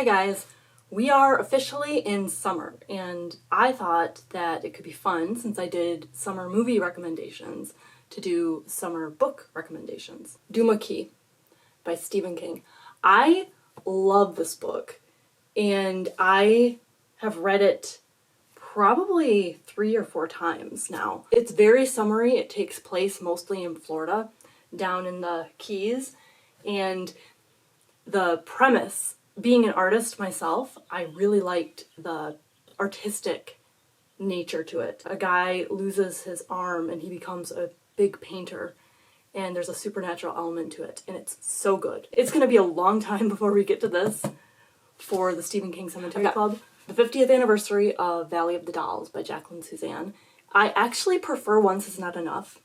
Hi guys, we are officially in summer and I thought that it could be fun since I did summer movie recommendations to do summer book recommendations. Duma Key by Stephen King. I love this book and I have read it probably 3 or 4 times now. It's very summery. It takes place mostly in Florida, down in the Keys, and the premise, being an artist myself, I really liked the artistic nature to it. A guy loses his arm and he becomes a big painter, and there's a supernatural element to it, and it's so good. It's gonna be a long time before we get to this for the Stephen King Cemetery Club. The 50th anniversary of Valley of the Dolls by Jacqueline Suzanne. I actually prefer Once Is Not Enough,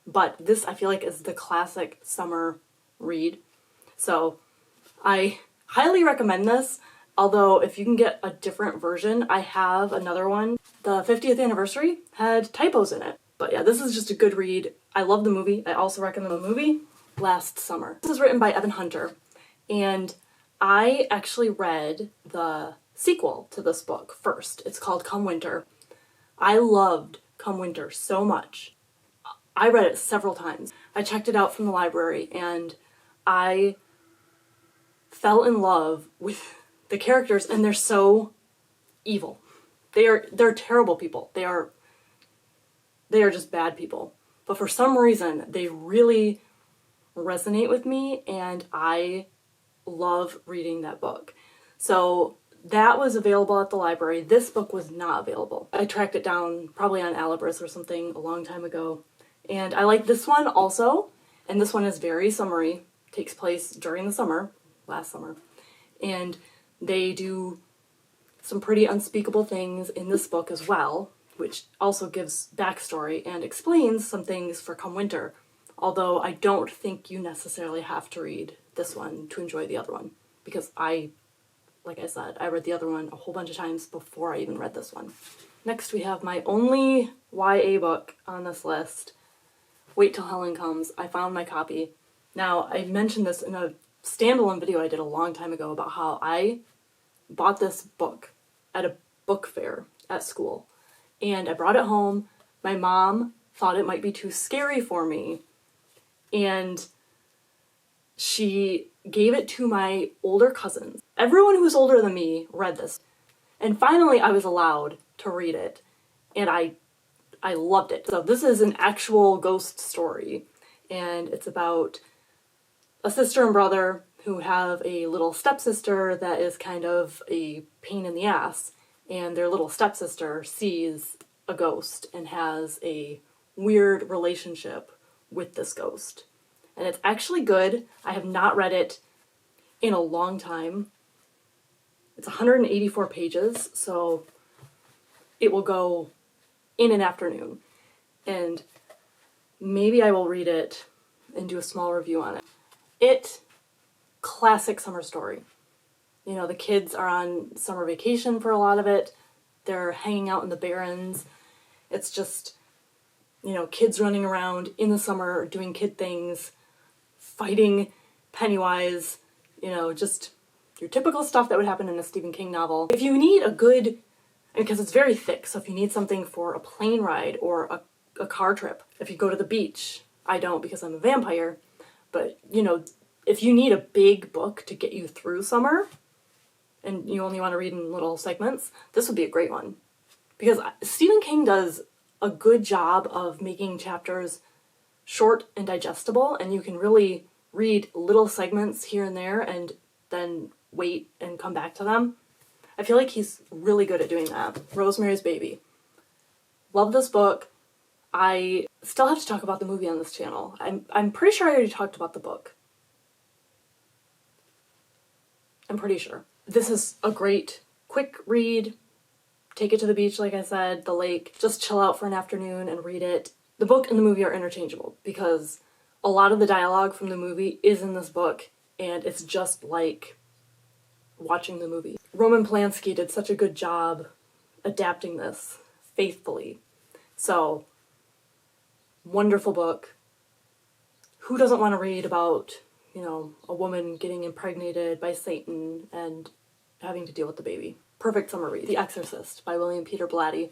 but this I feel like is the classic summer read. So I highly recommend this, although if you can get a different version, I have another one. The 50th anniversary had typos in it. But yeah, this is just a good read. I love the movie. I also recommend the movie Last Summer. This is written by Evan Hunter, and I actually read the sequel to this book first. It's called Come Winter. I loved Come Winter so much. I read it several times. I checked it out from the library and I fell in love with the characters, and they're so evil. They're terrible people. They are just bad people. But for some reason, they really resonate with me, and I love reading that book. So that was available at the library. This book was not available. I tracked it down probably on Alibris or something a long time ago. And I like this one also. And this one is very summery. Takes place during the summer, last summer. And they do some pretty unspeakable things in this book as well, which also gives backstory and explains some things for Come Winter. Although I don't think you necessarily have to read this one to enjoy the other one, because like I said, I read the other one a whole bunch of times before I even read this one. Next we have my only YA book on this list, Wait Till Helen Comes. I found my copy. Now, I mentioned this in a standalone video I did a long time ago about how I bought this book at a book fair at school, and I brought it home. My mom thought it might be too scary for me, and she gave it to my older cousins. Everyone who's older than me read this. And finally I was allowed to read it, and I loved it. So this is an actual ghost story, and it's about a sister and brother who have a little stepsister that is kind of a pain in the ass, and their little stepsister sees a ghost and has a weird relationship with this ghost. And it's actually good. I have not read it in a long time. It's 184 pages, so it will go in an afternoon. And maybe I will read it and do a small review on it. Classic summer story. You know, the kids are on summer vacation for a lot of it. They're hanging out in the Barrens. It's just, you know, kids running around in the summer doing kid things, fighting Pennywise, you know, just your typical stuff that would happen in a Stephen King novel. If you need a good, because it's very thick, so if you need something for a plane ride or a car trip, if you go to the beach, I don't because I'm a vampire, but you know, if you need a big book to get you through summer and you only want to read in little segments, this would be a great one. Because Stephen King does a good job of making chapters short and digestible, and you can really read little segments here and there and then wait and come back to them. I feel like he's really good at doing that. Rosemary's Baby. Love this book. I still have to talk about the movie on this channel. I'm pretty sure I already talked about the book. I'm pretty sure. This is a great quick read. Take it to the beach, like I said, the lake. Just chill out for an afternoon and read it. The book and the movie are interchangeable because a lot of the dialogue from the movie is in this book, and it's just like watching the movie. Roman Polanski did such a good job adapting this faithfully. So, wonderful book. Who doesn't want to read about, you know, a woman getting impregnated by Satan and having to deal with the baby. Perfect summer read. The Exorcist by William Peter Blatty.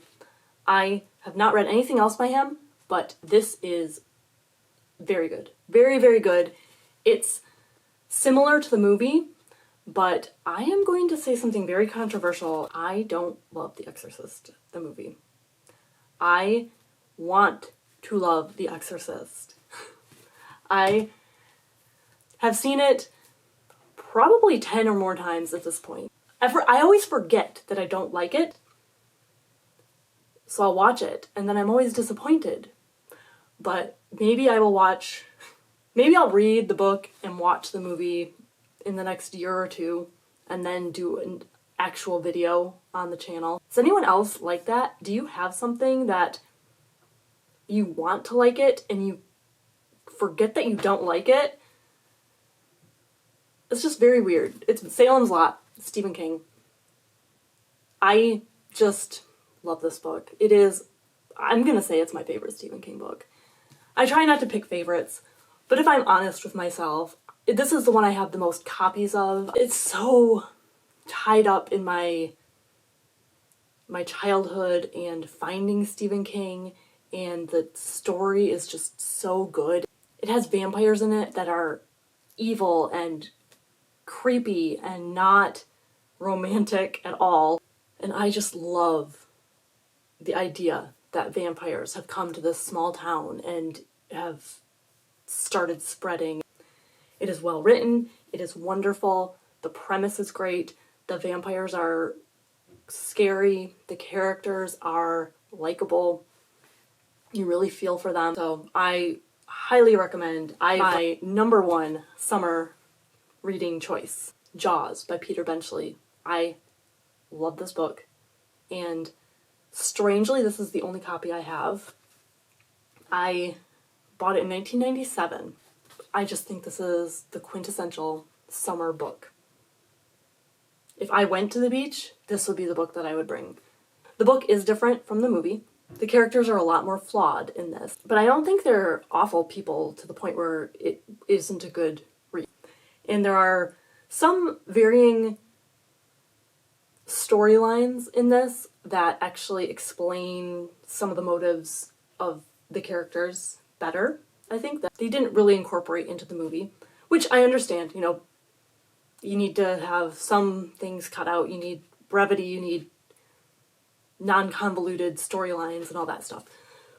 I have not read anything else by him, but this is very good. Very, very good. It's similar to the movie, but I am going to say something very controversial. I don't love The Exorcist, the movie. I want to love The Exorcist. I have seen it probably 10 or more times at this point. I always forget that I don't like it, so I'll watch it, and then I'm always disappointed. But maybe I'll read the book and watch the movie in the next year or two, and then do an actual video on the channel. Is anyone else like that? Do you have something that you want to like it, and you forget that you don't like it? It's just very weird. It's Salem's Lot, Stephen King. I just love this book. I'm gonna say it's my favorite Stephen King book. I try not to pick favorites, but if I'm honest with myself, this is the one I have the most copies of. It's so tied up in my childhood and finding Stephen King, and the story is just so good. It has vampires in it that are evil and creepy and not romantic at all. And I just love the idea that vampires have come to this small town and have started spreading. It is well written, it is wonderful, the premise is great, the vampires are scary, the characters are likable, you really feel for them. So I highly recommend. My number one summer reading choice, Jaws by Peter Benchley. I love this book, and strangely, this is the only copy I have. I bought it in 1997. I just think this is the quintessential summer book. If I went to the beach, this would be the book that I would bring. The book is different from the movie. The characters are a lot more flawed in this, but I don't think they're awful people to the point where it isn't a good read. And there are some varying storylines in this that actually explain some of the motives of the characters better. I think that they didn't really incorporate into the movie, which I understand, you need to have some things cut out, you need brevity, you need non-convoluted storylines and all that stuff.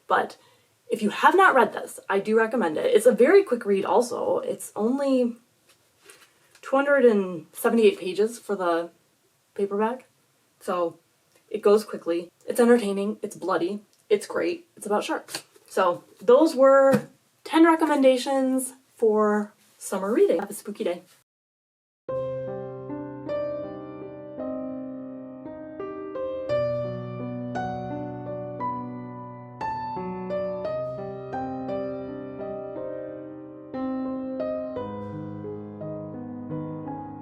But if you have not read this, I do recommend it. It's a very quick read also. It's only 278 pages for the paperback, so it goes quickly. It's entertaining, it's bloody, it's great, it's about sharks. So those were 10 recommendations for summer reading. Have a spooky day.